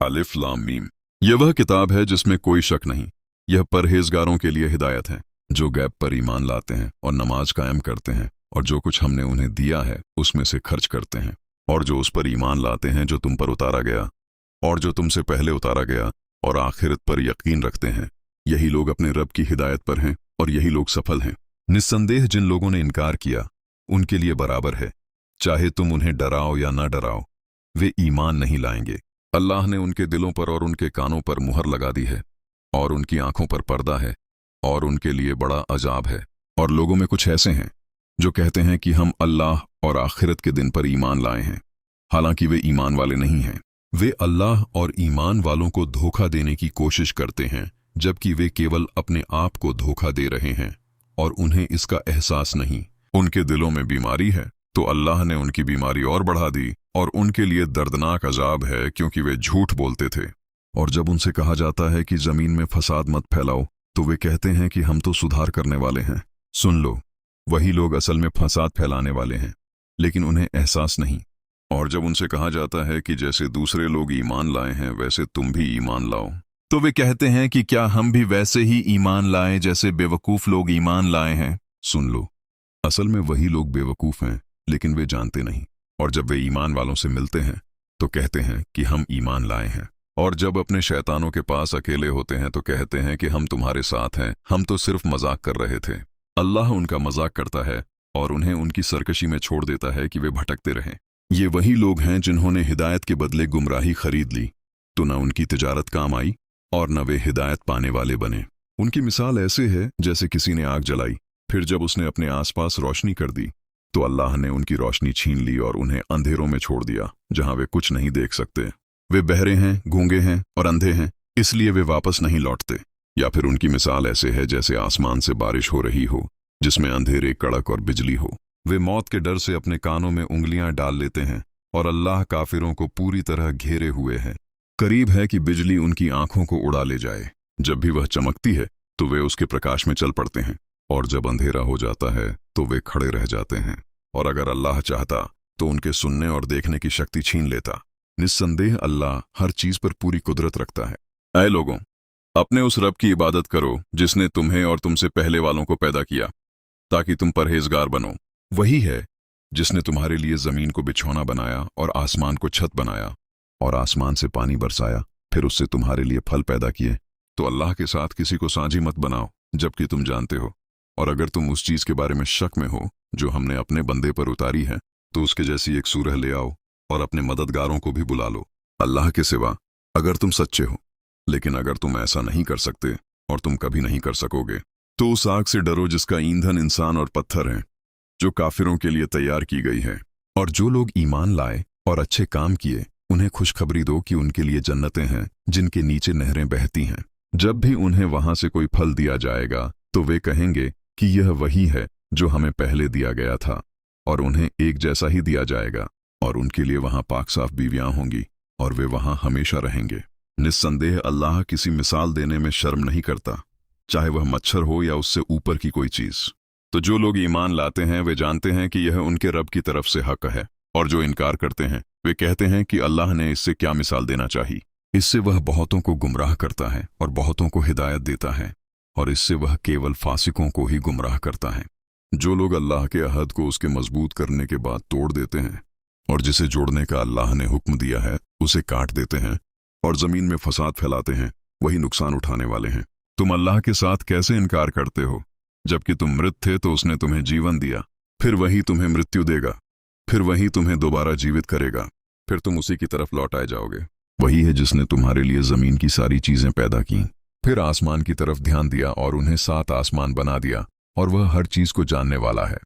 अलिफ लाम मीम। यह वह किताब है जिसमें कोई शक नहीं। यह परहेजगारों के लिए हिदायत है, जो गैब पर ईमान लाते हैं और नमाज कायम करते हैं, और जो कुछ हमने उन्हें दिया है उसमें से खर्च करते हैं, और जो उस पर ईमान लाते हैं जो तुम पर उतारा गया और जो तुमसे पहले उतारा गया, और आखिरत पर यकीन रखते हैं। यही लोग अपने रब की हिदायत पर हैं और यही लोग सफल हैं। निस्संदेह जिन लोगों ने इनकार किया उनके लिए बराबर है, चाहे तुम उन्हें डराओ या न डराओ, वे ईमान नहीं लाएंगे। अल्लाह ने उनके दिलों पर और उनके कानों पर मुहर लगा दी है, और उनकी आंखों पर पर्दा है, और उनके लिए बड़ा अजाब है। और लोगों में कुछ ऐसे हैं जो कहते हैं कि हम अल्लाह और आखिरत के दिन पर ईमान लाए हैं, हालांकि वे ईमान वाले नहीं हैं। वे अल्लाह और ईमान वालों को धोखा देने की कोशिश करते हैं, जबकि वे केवल अपने आप को धोखा दे रहे हैं और उन्हें इसका एहसास नहीं। उनके दिलों में बीमारी है तो अल्लाह ने उनकी बीमारी और बढ़ा दी, और उनके लिए दर्दनाक अजाब है क्योंकि वे झूठ बोलते थे। और जब उनसे कहा जाता है कि जमीन में फसाद मत फैलाओ, तो वे कहते हैं कि हम तो सुधार करने वाले हैं। सुन लो, वही लोग असल में फसाद फैलाने वाले हैं, लेकिन उन्हें एहसास नहीं। और जब उनसे कहा जाता है कि जैसे दूसरे लोग ईमान लाए हैं वैसे तुम भी ईमान लाओ, तो वे कहते हैं कि क्या हम भी वैसे ही ईमान लाएं जैसे बेवकूफ लोग ईमान लाए हैं। सुन लो, असल में वही लोग बेवकूफ हैं, लेकिन वे जानते नहीं। और जब वे ईमान वालों से मिलते हैं तो कहते हैं कि हम ईमान लाए हैं, और जब अपने शैतानों के पास अकेले होते हैं तो कहते हैं कि हम तुम्हारे साथ हैं, हम तो सिर्फ मजाक कर रहे थे। अल्लाह उनका मजाक करता है और उन्हें उनकी सरकशी में छोड़ देता है कि वे भटकते रहें। ये वही लोग हैं जिन्होंने हिदायत के बदले गुमराही खरीद ली, तो न उनकी तिजारत काम आई और न वे हिदायत पाने वाले बने। उनकी मिसाल ऐसे है जैसे किसी ने आग जलाई, फिर जब उसने अपने आसपास रोशनी कर दी तो अल्लाह ने उनकी रोशनी छीन ली और उन्हें अंधेरों में छोड़ दिया जहां वे कुछ नहीं देख सकते। वे बहरे हैं, गूंगे हैं और अंधे हैं, इसलिए वे वापस नहीं लौटते। या फिर उनकी मिसाल ऐसे है जैसे आसमान से बारिश हो रही हो जिसमें अंधेरे, कड़क और बिजली हो। वे मौत के डर से अपने कानों में उंगलियां डाल लेते हैं, और अल्लाह काफिरों को पूरी तरह घेरे हुए है। करीब है कि बिजली उनकी आंखों को उड़ा ले जाए। जब भी वह चमकती है तो वे उसके प्रकाश में चल पड़ते हैं, और जब अंधेरा हो जाता है तो वे खड़े रह जाते हैं। और अगर अल्लाह चाहता तो उनके सुनने और देखने की शक्ति छीन लेता। निस्संदेह अल्लाह हर चीज पर पूरी कुदरत रखता है। ऐ लोगों, अपने उस रब की इबादत करो जिसने तुम्हें और तुमसे पहले वालों को पैदा किया ताकि तुम परहेजगार बनो। वही है जिसने तुम्हारे लिए जमीन को बिछौना बनाया और आसमान को छत बनाया, और आसमान से पानी बरसाया, फिर उससे तुम्हारे लिए फल पैदा किए। तो अल्लाह के साथ किसी को साझी मत बनाओ जबकि तुम जानते हो। और अगर तुम उस चीज के बारे में शक में हो जो हमने अपने बंदे पर उतारी है, तो उसके जैसी एक सूरह ले आओ और अपने मददगारों को भी बुला लो अल्लाह के सिवा, अगर तुम सच्चे हो। लेकिन अगर तुम ऐसा नहीं कर सकते, और तुम कभी नहीं कर सकोगे, तो उस आग से डरो जिसका ईंधन इंसान और पत्थर है, जो काफिरों के लिए तैयार की गई है। और जो लोग ईमान लाए और अच्छे काम किए, उन्हें खुशखबरी दो कि उनके लिए जन्नतें हैं जिनके नीचे नहरें बहती हैं। जब भी उन्हें वहां से कोई फल दिया जाएगा तो वे कहेंगे कि यह वही है जो हमें पहले दिया गया था, और उन्हें एक जैसा ही दिया जाएगा, और उनके लिए वहां पाक साफ बीवियां होंगी, और वे वहां हमेशा रहेंगे। निस्संदेह अल्लाह किसी मिसाल देने में शर्म नहीं करता, चाहे वह मच्छर हो या उससे ऊपर की कोई चीज। तो जो लोग ईमान लाते हैं वे जानते हैं कि यह उनके रब की तरफ से हक है, और जो इनकार करते हैं वे कहते हैं कि अल्लाह ने इससे क्या मिसाल देना चाहिए। इससे वह बहुतों को गुमराह करता है और बहुतों को हिदायत देता है, और इससे वह केवल फासिकों को ही गुमराह करता है। जो लोग अल्लाह के अहद को उसके मजबूत करने के बाद तोड़ देते हैं, और जिसे जोड़ने का अल्लाह ने हुक्म दिया है उसे काट देते हैं, और जमीन में फसाद फैलाते हैं, वही नुकसान उठाने वाले हैं। तुम अल्लाह के साथ कैसे इनकार करते हो? जबकि तुम मृत थे तो उसने तुम्हें जीवन दिया, फिर वही तुम्हें मृत्यु देगा, फिर वही तुम्हें दोबारा जीवित करेगा, फिर तुम उसी की तरफ लौटाए जाओगे। वही है जिसने तुम्हारे लिए जमीन की सारी चीजें पैदा की, फिर आसमान की तरफ ध्यान दिया और उन्हें 7 आसमान बना दिया, और वह हर चीज को जानने वाला है।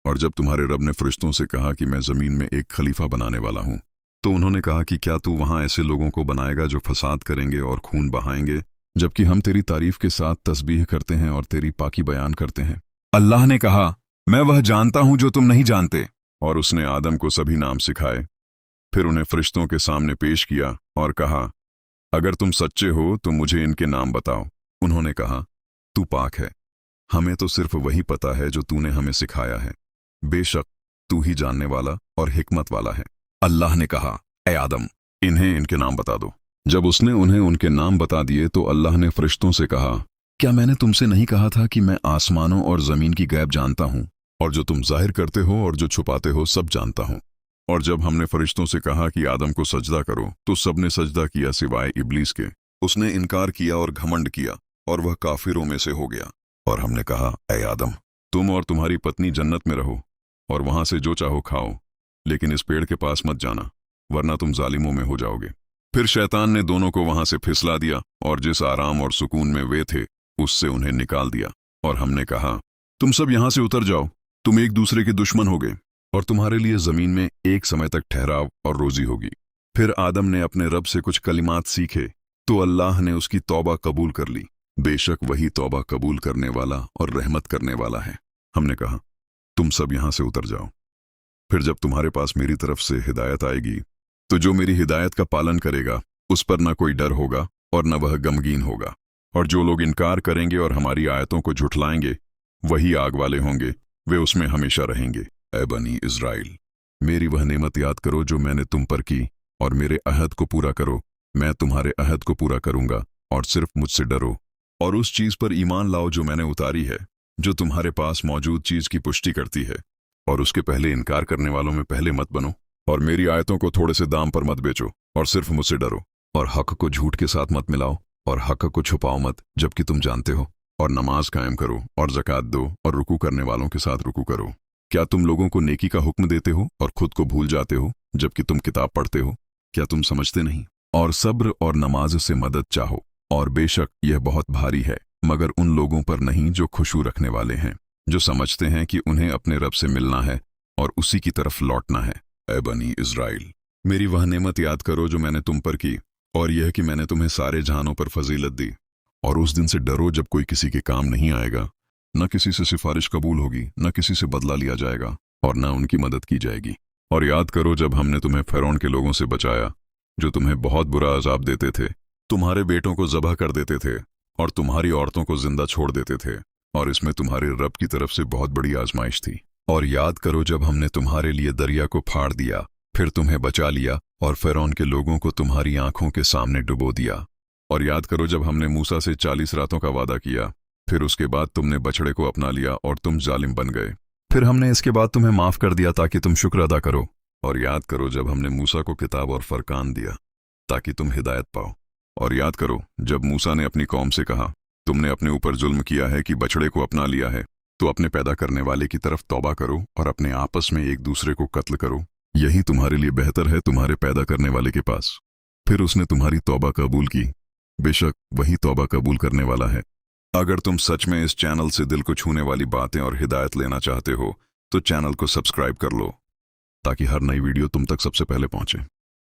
और जब तुम्हारे रब ने फरिश्तों से कहा कि मैं जमीन में एक खलीफा बनाने वाला हूं, तो उन्होंने कहा कि क्या तू वहां ऐसे लोगों को बनाएगा जो फसाद करेंगे और खून बहाएंगे, जबकि हम तेरी तारीफ के साथ तस्बीह करते हैं और तेरी पाकी बयान करते हैं। अल्लाह ने कहा, मैं वह जानता हूं जो तुम नहीं जानते। और उसने आदम को सभी नाम सिखाए, फिर उन्हें फरिश्तों के सामने पेश किया और कहा, अगर तुम सच्चे हो तो मुझे इनके नाम बताओ। उन्होंने कहा, तू पाक है, हमें तो सिर्फ वही पता है जो तूने हमें सिखाया है। बेशक तू ही जानने वाला और हिकमत वाला है। अल्लाह ने कहा, ए आदम, इन्हें इनके नाम बता दो। जब उसने उन्हें उनके नाम बता दिए तो अल्लाह ने फरिश्तों से कहा, क्या मैंने तुमसे नहीं कहा था कि मैं आसमानों और जमीन की गैब जानता हूँ, और जो तुम जाहिर करते हो और जो छुपाते हो सब जानता हूँ। और जब हमने फरिश्तों से कहा कि आदम को सजदा करो तो सबने सजदा किया सिवाय इब्लीस के। उसने इनकार किया और घमंड किया और वह काफिरों में से हो गया। और हमने कहा, ऐ आदम, तुम और तुम्हारी पत्नी जन्नत में रहो और वहां से जो चाहो खाओ, लेकिन इस पेड़ के पास मत जाना वरना तुम जालिमों में हो जाओगे। फिर शैतान ने दोनों को वहां से फिसला दिया और जिस आराम और सुकून में वे थे उससे उन्हें निकाल दिया। और हमने कहा, तुम सब यहां से उतर जाओ, तुम एक दूसरे के दुश्मन होगे और तुम्हारे लिए जमीन में एक समय तक ठहराव और रोजी होगी। फिर आदम ने अपने रब से कुछ कलिमात सीखे तो अल्लाह ने उसकी तौबा कबूल कर ली। बेशक वही तौबा कबूल करने वाला और रहमत करने वाला है। हमने कहा, तुम सब यहां से उतर जाओ। फिर जब तुम्हारे पास मेरी तरफ से हिदायत आएगी तो जो मेरी हिदायत का पालन करेगा उस पर न कोई डर होगा और न वह गमगीन होगा। और जो लोग इनकार करेंगे और हमारी आयतों को झुठलाएंगे वही आग वाले होंगे, वे उसमें हमेशा रहेंगे। ऐ बनी इज़राइल, मेरी वह नेमत याद करो जो मैंने तुम पर की और मेरे अहद को पूरा करो। मैं तुम्हारे अहद को पूरा करूंगा और सिर्फ मुझसे डरो और उस चीज पर ईमान लाओ जो मैंने उतारी है, जो तुम्हारे पास मौजूद चीज की पुष्टि करती है। और उसके पहले इनकार करने वालों में पहले मत बनो और मेरी आयतों को थोड़े से दाम पर मत बेचो और सिर्फ मुझसे डरो। और हक को झूठ के साथ मत मिलाओ और हक को छुपाओ मत जबकि तुम जानते हो। और नमाज कायम करो और ज़कात दो और रुकू करने वालों के साथ रुकू करो। क्या तुम लोगों को नेकी का हुक्म देते हो और खुद को भूल जाते हो जबकि तुम किताब पढ़ते हो? क्या तुम समझते नहीं? और सब्र और नमाज से मदद चाहो, और बेशक यह बहुत भारी है मगर उन लोगों पर नहीं जो खुशू रखने वाले हैं, जो समझते हैं कि उन्हें अपने रब से मिलना है और उसी की तरफ लौटना है। ऐ बनी इज़राइल, मेरी वह नेमत याद करो जो मैंने तुम पर की, और यह कि मैंने तुम्हें सारे जहानों पर फजीलत दी। और उस दिन से डरो जब कोई किसी के काम नहीं आएगा, न किसी से सिफारिश कबूल होगी, न किसी से बदला लिया जाएगा और न उनकी मदद की जाएगी। और याद करो जब हमने तुम्हें फ़िरौन के लोगों से बचाया जो तुम्हें बहुत बुरा अजाब देते थे, तुम्हारे बेटों को ज़बह कर देते थे और तुम्हारी औरतों को जिंदा छोड़ देते थे, और इसमें तुम्हारे रब की तरफ से बहुत बड़ी आजमाइश थी। और याद करो जब हमने तुम्हारे लिए दरिया को फाड़ दिया, फिर तुम्हें बचा लिया और फ़िरौन के लोगों को तुम्हारी आंखों के सामने डुबो दिया। और याद करो जब हमने मूसा से 40 रातों का वादा किया, फिर उसके बाद तुमने बछड़े को अपना लिया और तुम जालिम बन गए। फिर हमने इसके बाद तुम्हें माफ कर दिया ताकि तुम शुक्र अदा करो। और याद करो जब हमने मूसा को किताब और फरकान दिया ताकि तुम हिदायत पाओ। और याद करो जब मूसा ने अपनी कौम से कहा, तुमने अपने ऊपर जुल्म किया है कि बछड़े को अपना लिया है, तो अपने पैदा करने वाले की तरफ तौबा करो और अपने आपस में एक दूसरे को कत्ल करो, यही तुम्हारे लिए बेहतर है तुम्हारे पैदा करने वाले के पास। फिर उसने तुम्हारी तौबा कबूल की, बेशक वही तौबा कबूल करने वाला है। अगर तुम सच में इस चैनल से दिल को छूने वाली बातें और हिदायत लेना चाहते हो तो चैनल को सब्सक्राइब कर लो ताकि हर नई वीडियो तुम तक सबसे पहले पहुंचे।